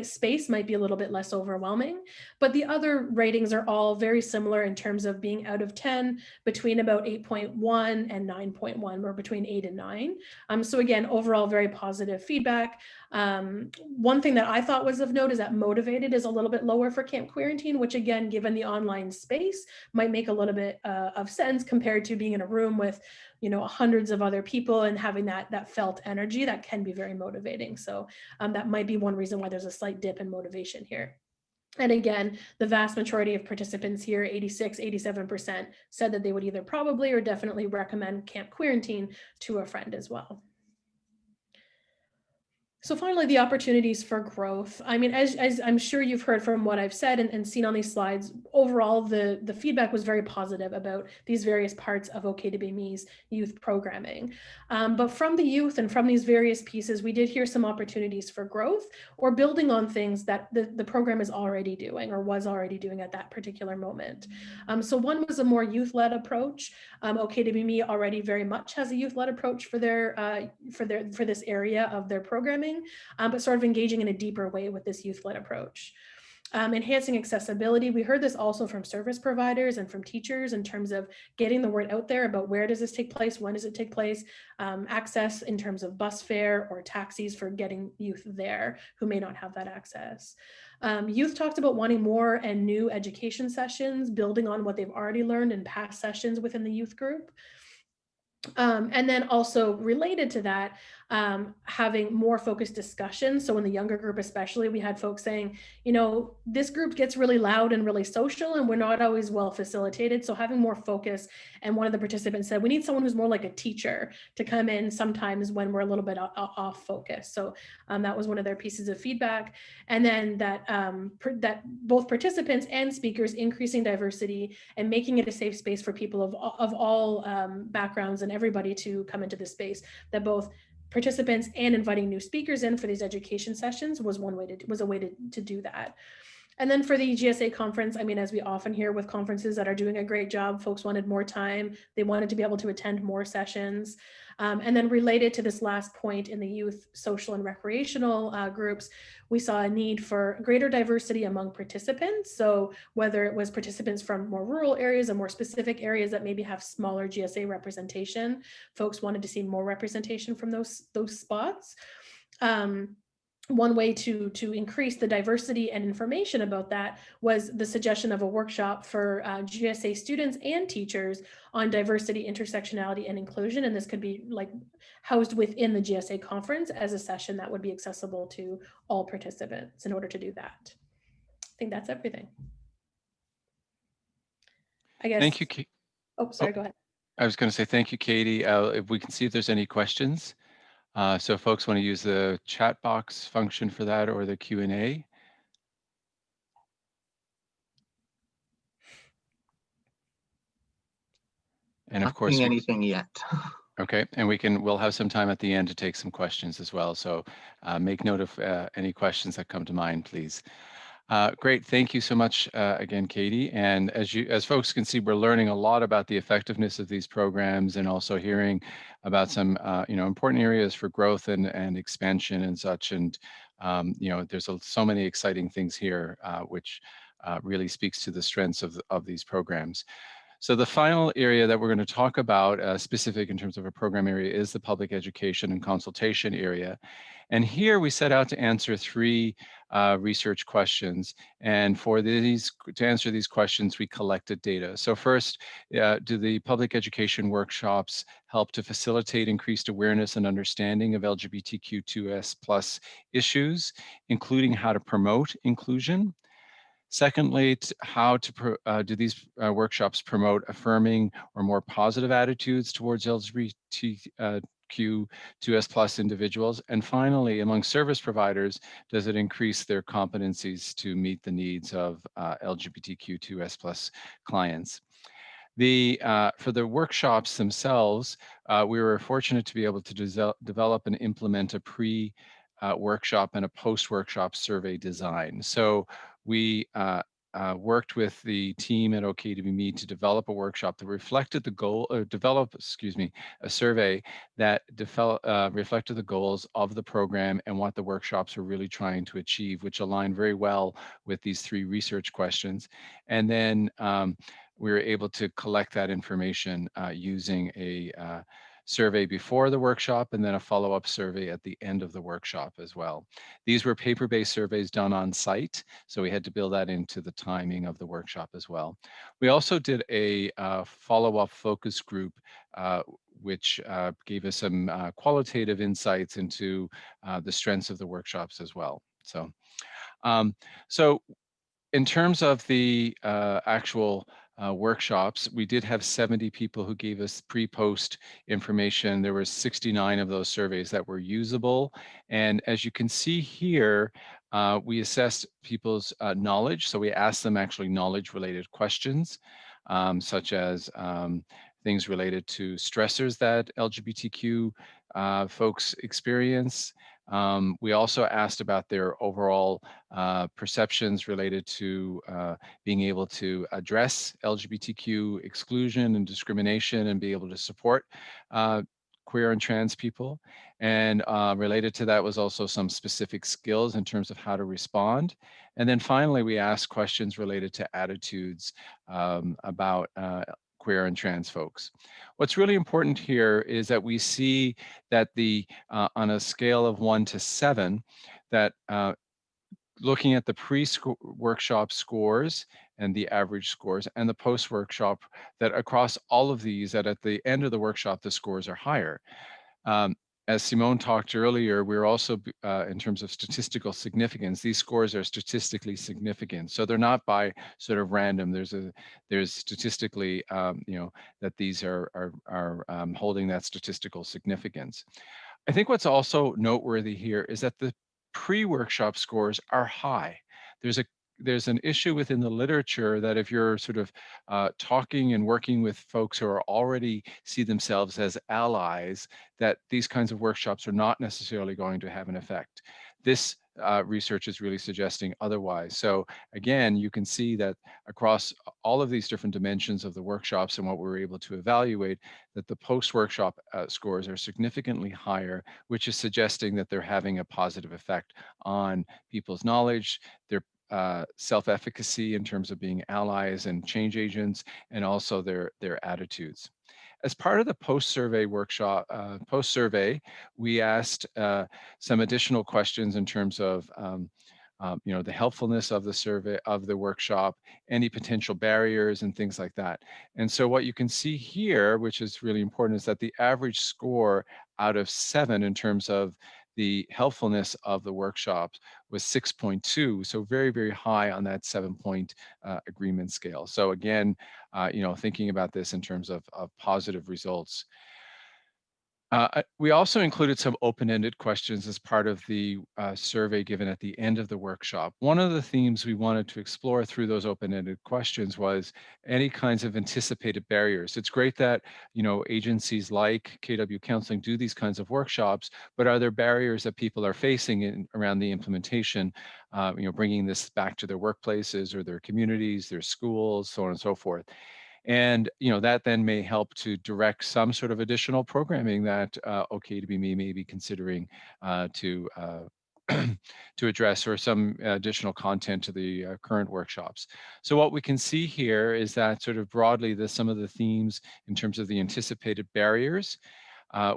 space might be a little bit less overwhelming. But the other ratings are all very similar in terms of being out of 10, between about 8.1 and 9.1, or between 8 and 9. So again, overall, very positive feedback. One thing that I thought was of note is that motivated is a little bit lower for Camp Quarantine, which again, given the online space, might make a little bit of sense compared to being in a room with, you know, hundreds of other people and having that felt energy that can be very motivating. So that might be one reason why there's a slight dip in motivation here. And again, the vast majority of participants here, 86, 87%, said that they would either probably or definitely recommend Camp Quarantine to a friend as well. So finally, the opportunities for growth. I mean, as I'm sure you've heard from what I've said and seen on these slides, overall, the feedback was very positive about these various parts of OK2BME's youth programming. But from the youth and from these various pieces, we did hear some opportunities for growth or building on things that the program is already doing or was already doing at that particular moment. So one was a more youth-led approach. OK2BME already very much has a youth-led approach for this area of their programming. But sort of engaging in a deeper way with this youth-led approach. Enhancing accessibility. We heard this also from service providers and from teachers in terms of getting the word out there about where does this take place, when does it take place, access in terms of bus fare or taxis for getting youth there who may not have that access. Youth talked about wanting more and new education sessions, building on what they've already learned in past sessions within the youth group. And then also related to that, having more focused discussions. So in the younger group, especially, we had folks saying, you know, this group gets really loud and really social and we're not always well facilitated. So having more focus. And one of the participants said, we need someone who's more like a teacher to come in sometimes when we're a little bit off focus. So that was one of their pieces of feedback. And then that both participants and speakers increasing diversity and making it a safe space for people of all backgrounds and everybody to come into this space, that both participants and inviting new speakers in for these education sessions was a way to do that. And then for the GSA conference, I mean, as we often hear with conferences that are doing a great job, folks wanted more time. They wanted to be able to attend more sessions. And then related to this last point in the youth, social and recreational groups, we saw a need for greater diversity among participants. So whether it was participants from more rural areas or more specific areas that maybe have smaller GSA representation, folks wanted to see more representation from those spots. One way to increase the diversity and information about that was the suggestion of a workshop for GSA students and teachers on diversity, intersectionality, and inclusion. And this could be like housed within the GSA conference as a session that would be accessible to all participants in order to do that. I think that's everything. I guess. Thank you, Kate. Oh, sorry, go ahead. I was going to say thank you, Katie. If we can see if there's any questions. So if folks want to use the chat box function for that or the Q&A. And of course, anything yet. Okay, and we'll have some time at the end to take some questions as well. So make note of any questions that come to mind, please. Great, thank you so much again, Katie. And as folks can see, we're learning a lot about the effectiveness of these programs and also hearing about some important areas for growth and expansion and such. And there's so many exciting things here, which really speaks to the strengths of these programs. So the final area that we're going to talk about, specific in terms of a program area, is the public education and consultation area. And here we set out to answer 3 research questions. And to answer these questions, we collected data. So first, do the public education workshops help to facilitate increased awareness and understanding of LGBTQ2S+ issues, including how to promote inclusion? Secondly, how do these workshops promote affirming or more positive attitudes towards LGBTQ2S+ individuals? And finally, among service providers, does it increase their competencies to meet the needs of LGBTQ2S+ clients? For the workshops themselves, we were fortunate to be able to develop and implement a pre-workshop and a post-workshop survey design. So we worked with the team at OK2BME to develop a workshop that reflected the goal, or a survey that reflected the goals of the program and what the workshops were really trying to achieve, which aligned very well with these 3 research questions. And then we were able to collect that information using a survey before the workshop and then a follow-up survey at the end of the workshop as well. These were paper-based surveys done on site, so we had to build that into the timing of the workshop as well. We also did a follow-up focus group which gave us some qualitative insights into the strengths of the workshops as well. So in terms of the actual workshops, we did have 70 people who gave us pre-post information. There were 69 of those surveys that were usable. And as you can see here, we assessed people's knowledge. So we asked them actually knowledge-related questions, such as things related to stressors that LGBTQ folks experience. We also asked about their overall perceptions related to being able to address LGBTQ exclusion and discrimination and be able to support queer and trans people. And related to that was also some specific skills in terms of how to respond. And then finally, we asked questions related to attitudes about queer and trans folks. What's really important here is that we see that on a scale of 1 to 7, that looking at the pre-workshop scores and the average scores and the post-workshop, that across all of these, that at the end of the workshop, the scores are higher. As Simone talked earlier, we're also, in terms of statistical significance, these scores are statistically significant. So they're not by sort of random. There's statistically, that these are holding that statistical significance. I think what's also noteworthy here is that the pre-workshop scores are high. There's an issue within the literature that if you're sort of talking and working with folks who are already see themselves as allies, that these kinds of workshops are not necessarily going to have an effect. This research is really suggesting otherwise. So again, you can see that across all of these different dimensions of the workshops and what we were able to evaluate, that the post-workshop scores are significantly higher, which is suggesting that they're having a positive effect on people's knowledge, their self-efficacy in terms of being allies and change agents, and also their attitudes. As part of the post-survey workshop, we asked some additional questions in terms of the helpfulness of the survey, of the workshop, any potential barriers and things like that. And so what you can see here, which is really important, is that the average score out of 7 in terms of the helpfulness of the workshops was 6.2, so very, very high on that 7-point agreement scale. So again, thinking about this in terms of positive results. We also included some open-ended questions as part of the survey given at the end of the workshop. One of the themes we wanted to explore through those open-ended questions was any kinds of anticipated barriers. It's great that agencies like KW Counseling do these kinds of workshops, but are there barriers that people are facing around the implementation, bringing this back to their workplaces or their communities, their schools, so on and so forth. And that then may help to direct some sort of additional programming that OK2BME may be considering to to address, or some additional content to the current workshops. So what we can see here is that sort of broadly some of the themes in terms of the anticipated barriers.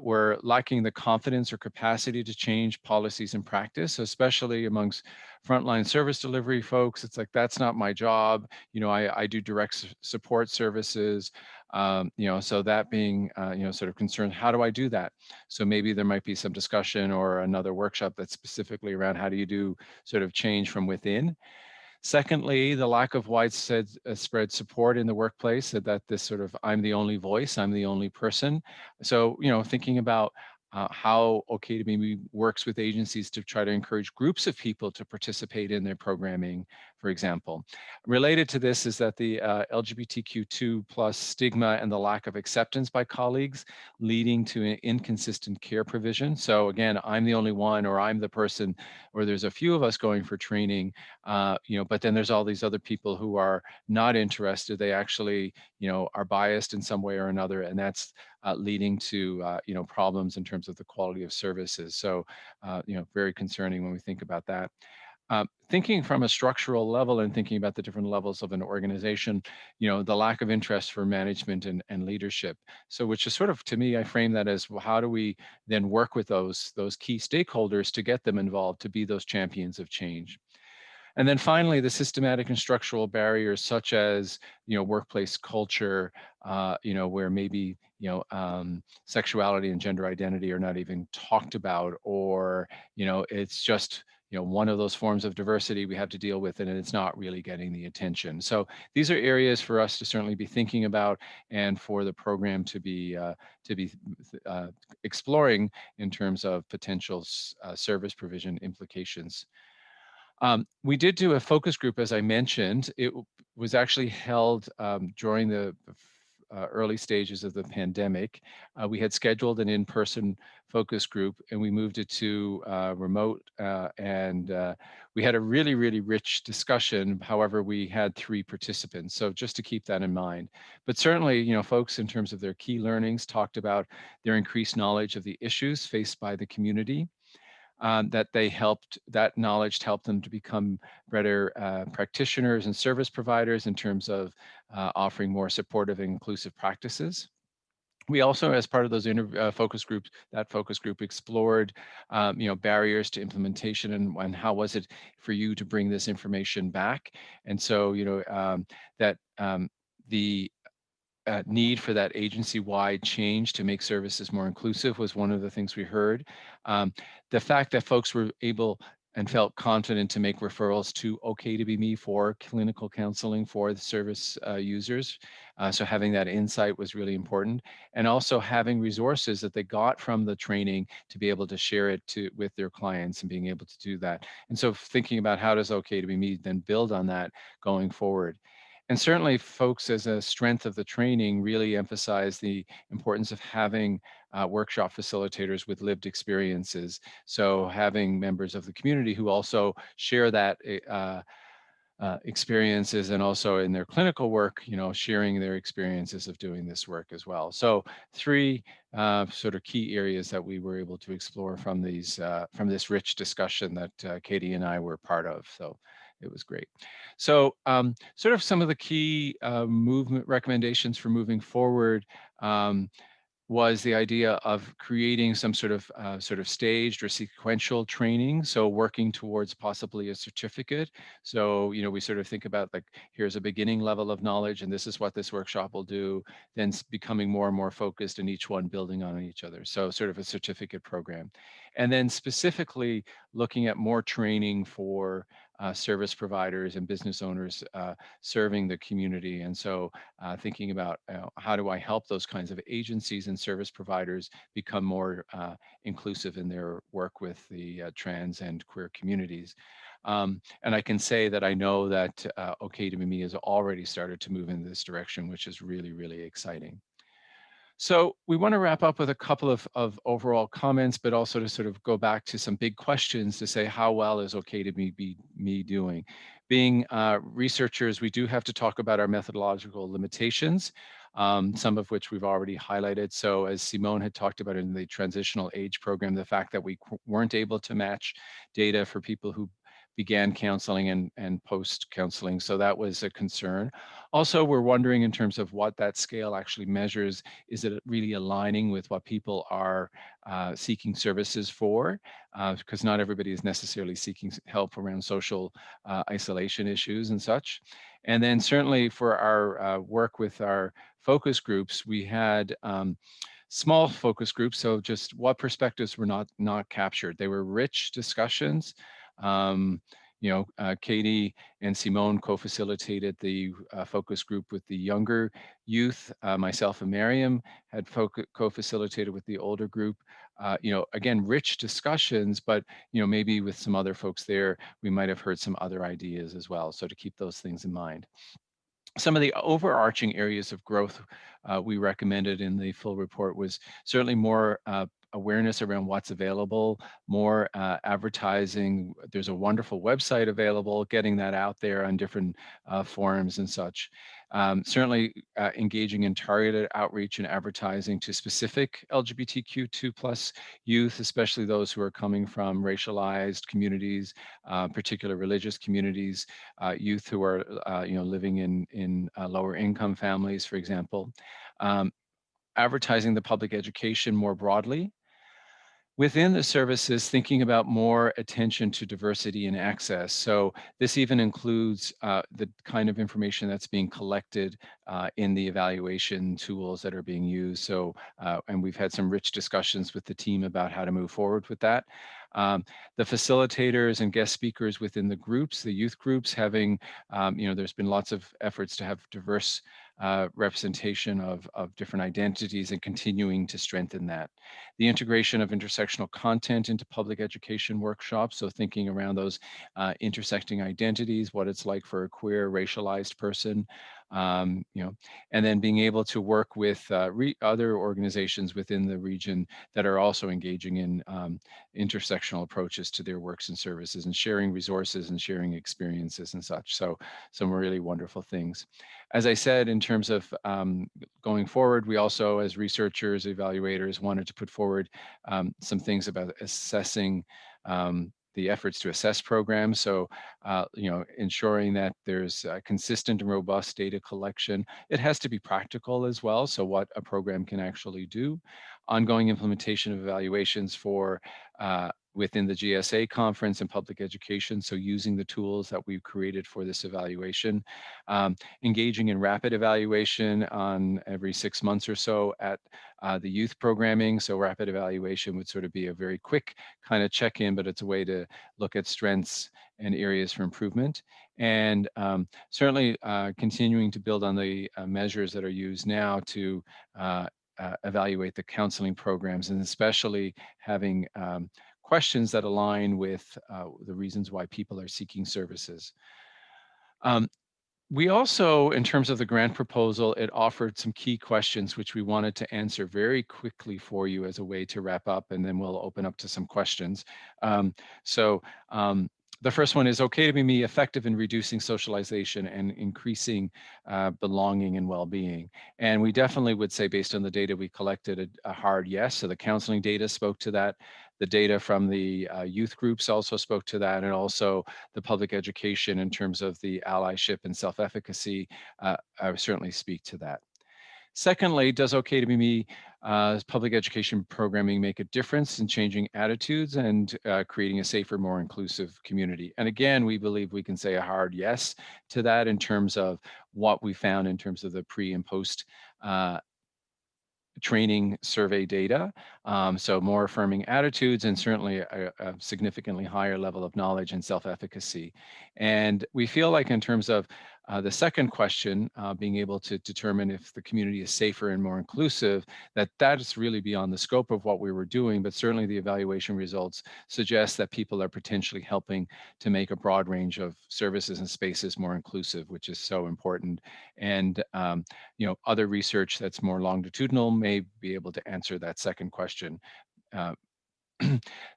We're lacking the confidence or capacity to change policies and practice, especially amongst frontline service delivery folks. It's like, that's not my job. I do direct support services. So that being, sort of concerned, how do I do that? So maybe there might be some discussion or another workshop that's specifically around how do you do sort of change from within. Secondly, the lack of widespread spread support in the workplace, that this sort of, I'm the only voice, I'm the only person. So, thinking about how OK2BME works with agencies to try to encourage groups of people to participate in their programming, for example. Related to this is that the LGBTQ2 plus stigma and the lack of acceptance by colleagues leading to an inconsistent care provision. So again, I'm the only one, or I'm the person, or there's a few of us going for training, but then there's all these other people who are not interested. They actually, are biased in some way or another, and that's leading to problems in terms of the quality of services. So very concerning when we think about that. Thinking from a structural level and thinking about the different levels of an organization, the lack of interest for management and leadership. So which is sort of, to me, I frame that as, well, how do we then work with those key stakeholders to get them involved, to be those champions of change? And then finally, the systematic and structural barriers, such as workplace culture, where maybe sexuality and gender identity are not even talked about, or it's just one of those forms of diversity we have to deal with, and it's not really getting the attention. So these are areas for us to certainly be thinking about, and for the program to be exploring in terms of potential service provision implications. We did do a focus group, as I mentioned. It was actually held during the early stages of the pandemic. We had scheduled an in-person focus group, and we moved it to remote, and we had a really, really rich discussion. However, we had 3 participants, so just to keep that in mind. But certainly, folks, in terms of their key learnings, talked about their increased knowledge of the issues faced by the community. That knowledge helped them to become better practitioners and service providers in terms of offering more supportive and inclusive practices. We also, as part of those focus groups, that focus group explored, barriers to implementation, and how was it for you to bring this information back. And so, the need for that agency-wide change to make services more inclusive was one of the things we heard. The fact that folks were able and felt confident to make referrals to OK2BME for clinical counseling for the service users. So having that insight was really important, and also having resources that they got from the training to be able to share it with their clients, and being able to do that. And so thinking about how does OK2BME then build on that going forward. And certainly folks, as a strength of the training, really emphasize the importance of having workshop facilitators with lived experiences. So having members of the community who also share that experiences, and also in their clinical work, sharing their experiences of doing this work as well. So 3 sort of key areas that we were able to explore from this rich discussion that Katie and I were part of. So it was great. So sort of some of the key movement recommendations for moving forward was the idea of creating some sort of staged or sequential training. So working towards possibly a certificate. So, we sort of think about, like, here's a beginning level of knowledge, and this is what this workshop will do, then becoming more and more focused, and each one building on each other. So sort of a certificate program. And then specifically looking at more training for service providers and business owners serving the community. And so thinking about how do I help those kinds of agencies and service providers become more inclusive in their work with the trans and queer communities. And I can say that I know that OK2BME has already started to move in this direction, which is really, really exciting. So we want to wrap up with a couple of overall comments, but also to sort of go back to some big questions to say, how well is OK2BME doing? Being researchers, we do have to talk about our methodological limitations, some of which we've already highlighted. So as Simone had talked about in the transitional age program, the fact that we weren't able to match data for people who began counseling and post-counseling. So that was a concern. Also, we're wondering in terms of what that scale actually measures. Is it really aligning with what people are seeking services for? Because not everybody is necessarily seeking help around social isolation issues and such. And then certainly for our work with our focus groups, we had small focus groups. So just what perspectives were not captured. They were rich discussions. Katie and Simone co-facilitated the focus group with the younger youth. Myself and Miriam had co-facilitated with the older group. Again, rich discussions, but maybe with some other folks there, we might have heard some other ideas as well. So to keep those things in mind. Some of the overarching areas of growth we recommended in the full report was certainly more awareness around what's available, more advertising. There's a wonderful website available, getting that out there on different forums and such. Certainly engaging in targeted outreach and advertising to specific LGBTQ2+ youth, especially those who are coming from racialized communities, particular religious communities, youth who are living in lower income families, for example. Advertising the public education more broadly. Within the services, thinking about more attention to diversity and access. So this even includes the kind of information that's being collected in the evaluation tools that are being used. So, and we've had some rich discussions with the team about how to move forward with that. The facilitators and guest speakers within the groups, the youth groups, having, there's been lots of efforts to have diverse representation of different identities and continuing to strengthen that. The integration of intersectional content into public education workshops, so thinking around those intersecting identities, what it's like for a queer, racialized person, and then being able to work with other organizations within the region that are also engaging in intersectional approaches to their works and services and sharing resources and sharing experiences and such. So some really wonderful things. As I said, in terms of going forward, we also, as researchers, evaluators, wanted to put forward some things about assessing the efforts to assess programs. So, ensuring that there's consistent and robust data collection. It has to be practical as well. So what a program can actually do. Ongoing implementation of evaluations for within the GSA conference and public education, so using the tools that we've created for this evaluation, engaging in rapid evaluation on every 6 months or so at the youth programming. So rapid evaluation would sort of be a very quick kind of check-in, but it's a way to look at strengths and areas for improvement. And certainly continuing to build on the measures that are used now to evaluate the counseling programs, and especially having questions that align with the reasons why people are seeking services. We also, in terms of the grant proposal, it offered some key questions which we wanted to answer very quickly for you as a way to wrap up, and then we'll open up to some questions. The first one is, OK2BME effective in reducing socialization and increasing belonging and well-being? And we definitely would say, based on the data we collected, a hard yes. So the counseling data spoke to that. The data from the youth groups also spoke to that, and also the public education in terms of the allyship and self-efficacy certainly speak to that. Secondly, does OK2BME public education programming make a difference in changing attitudes and creating a safer, more inclusive community? And again, we believe we can say a hard yes to that in terms of what we found in terms of the pre and post training survey data. So more affirming attitudes, and certainly a significantly higher level of knowledge and self-efficacy. And we feel like in terms of the second question, being able to determine if the community is safer and more inclusive, that is really beyond the scope of what we were doing, but certainly the evaluation results suggest that people are potentially helping to make a broad range of services and spaces more inclusive, which is so important. And other research that's more longitudinal may be able to answer that second question.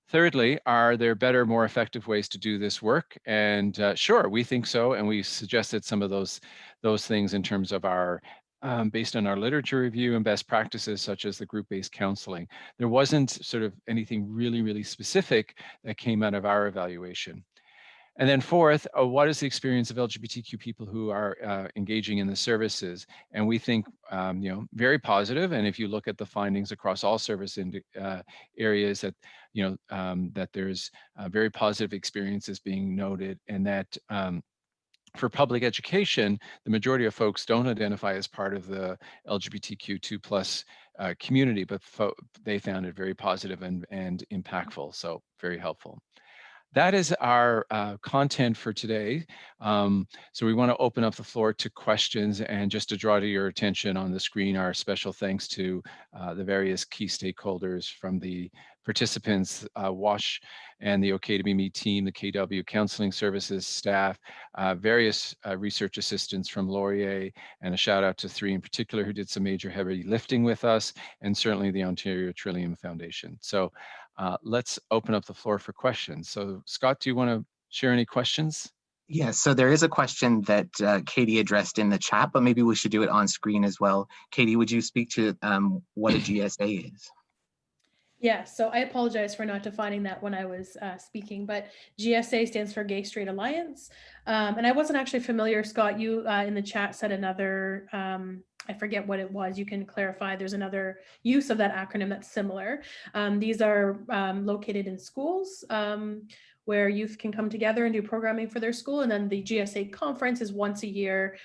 Thirdly, are there better, more effective ways to do this work? And sure, we think so. And we suggested some of those things in terms of our, based on our literature review and best practices, such as the group-based counseling. There wasn't sort of anything really, really specific that came out of our evaluation. And then fourth, what is the experience of LGBTQ people who are engaging in the services? And we think, very positive. And if you look at the findings across all service areas, that that there's very positive experiences being noted, and that for public education, the majority of folks don't identify as part of the LGBTQ2+ community, but they found it very positive and impactful. So very helpful. that is our content for today. So we want to open up the floor to questions, and just to draw to your attention on the screen, our special thanks to the various key stakeholders from the participants, WASH and the OK2BME team, the KW Counselling Services staff, various research assistants from Laurier, and a shout out to 3 in particular who did some major heavy lifting with us, and certainly the Ontario Trillium Foundation. So let's open up the floor for questions. So Scott, do you want to share any questions? Yes, so there is a question that Katie addressed in the chat, but maybe we should do it on screen as well. Katie, would you speak to what a GSA is? Yeah, so I apologize for not defining that when I was speaking, but GSA stands for Gay Straight Alliance. And I wasn't actually familiar, Scott, you in the chat said another, I forget what it was, you can clarify, there's another use of that acronym that's similar. These are located in schools where youth can come together and do programming for their school. And then the GSA conference is once a year,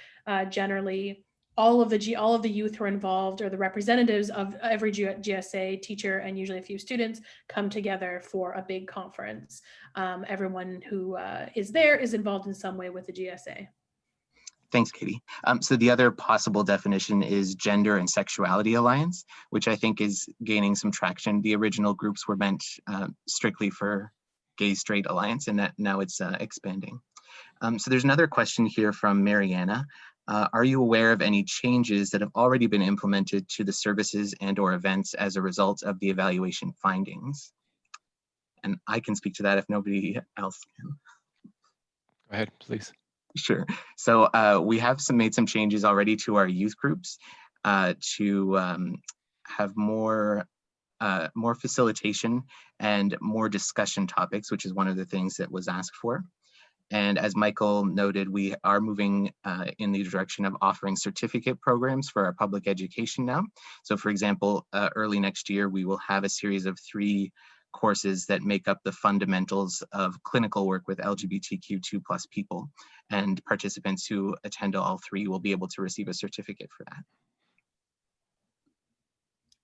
generally. All of the youth who are involved, or the representatives of every GSA teacher and usually a few students, come together for a big conference. Everyone who is there is involved in some way with the GSA. Thanks, Katie. So the other possible definition is Gender and Sexuality Alliance, which I think is gaining some traction. The original groups were meant strictly for Gay Straight Alliance, and that now it's expanding. So there's another question here from Mariana. Are you aware of any changes that have already been implemented to the services and/or events as a result of the evaluation findings? And I can speak to that if nobody else can. Go ahead, please. Sure. So we have made some changes already to our youth groups to have more facilitation and more discussion topics, which is one of the things that was asked for. And as Michael noted, we are moving in the direction of offering certificate programs for our public education now. So for example, early next year, we will have a series of 3 courses that make up the fundamentals of clinical work with LGBTQ2+ people. And participants who attend all 3 will be able to receive a certificate for that.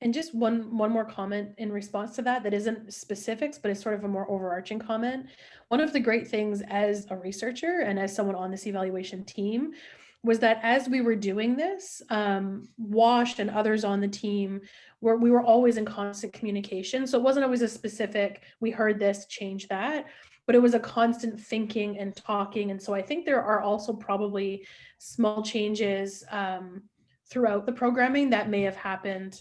And just one more comment in response to that isn't specifics, but it's sort of a more overarching comment. One of the great things as a researcher and as someone on this evaluation team was that as we were doing this, WASH and others on the team, we were always in constant communication. So it wasn't always a specific, we heard this, change that, but it was a constant thinking and talking. And so I think there are also probably small changes throughout the programming that may have happened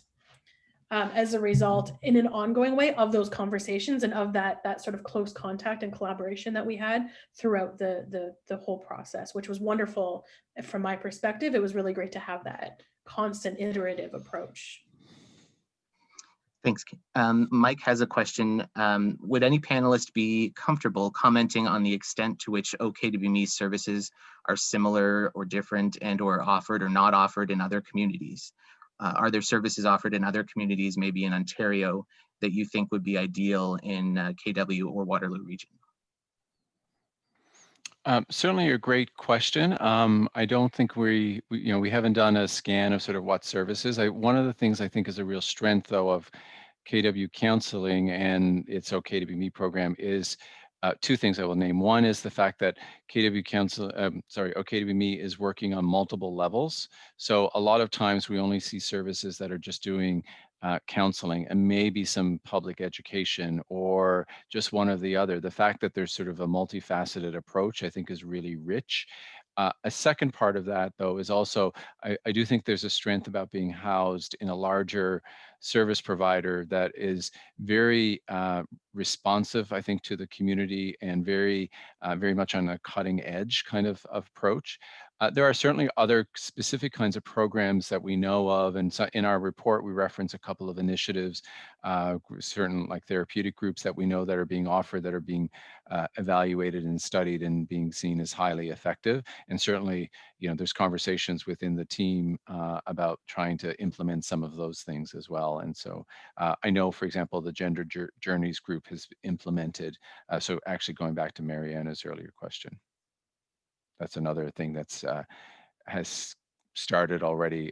as a result in an ongoing way of those conversations and of that sort of close contact and collaboration that we had throughout the whole process, which was wonderful from my perspective. It was really great to have that constant iterative approach. Thanks. Mike has a question. Would any panelist be comfortable commenting on the extent to which OK2BME services are similar or different and/or offered or not offered in other communities? Are there services offered in other communities, maybe in Ontario, that you think would be ideal in KW or Waterloo region? Certainly a great question. I don't think we haven't done a scan of sort of what services. One of the things I think is a real strength, though, of KW Counseling and its OK2BME program is 2 things I will name. One is the fact that OK2BME is working on multiple levels. So a lot of times we only see services that are just doing counseling and maybe some public education or just one or the other. The fact that there's sort of a multifaceted approach, I think, is really rich. A second part of that, though, is also, I do think there's a strength about being housed in a larger service provider that is very responsive, I think, to the community and very much on a cutting edge kind of approach. There are certainly other specific kinds of programs that we know of, and so in our report we reference a couple of initiatives, certain like therapeutic groups that we know that are being offered, that are being evaluated and studied and being seen as highly effective. And certainly, there's conversations within the team about trying to implement some of those things as well. And so I know, for example, the Gender Journeys group has implemented, so actually going back to Mariana's earlier question. That's another thing that's has started already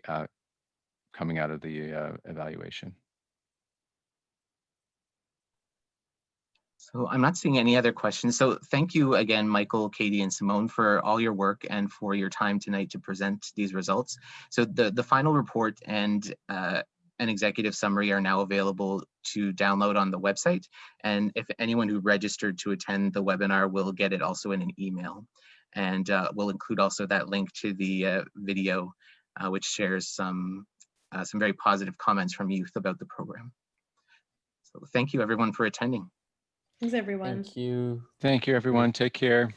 coming out of the evaluation. So I'm not seeing any other questions. So thank you again, Michael, Katie, and Simone, for all your work and for your time tonight to present these results. So the final report and an executive summary are now available to download on the website. And if anyone who registered to attend the webinar will get it also in an email. And we'll include also that link to the video, which shares some very positive comments from youth about the program. So thank you everyone for attending. Thanks, everyone. Thank you. Thank you, everyone. Take care.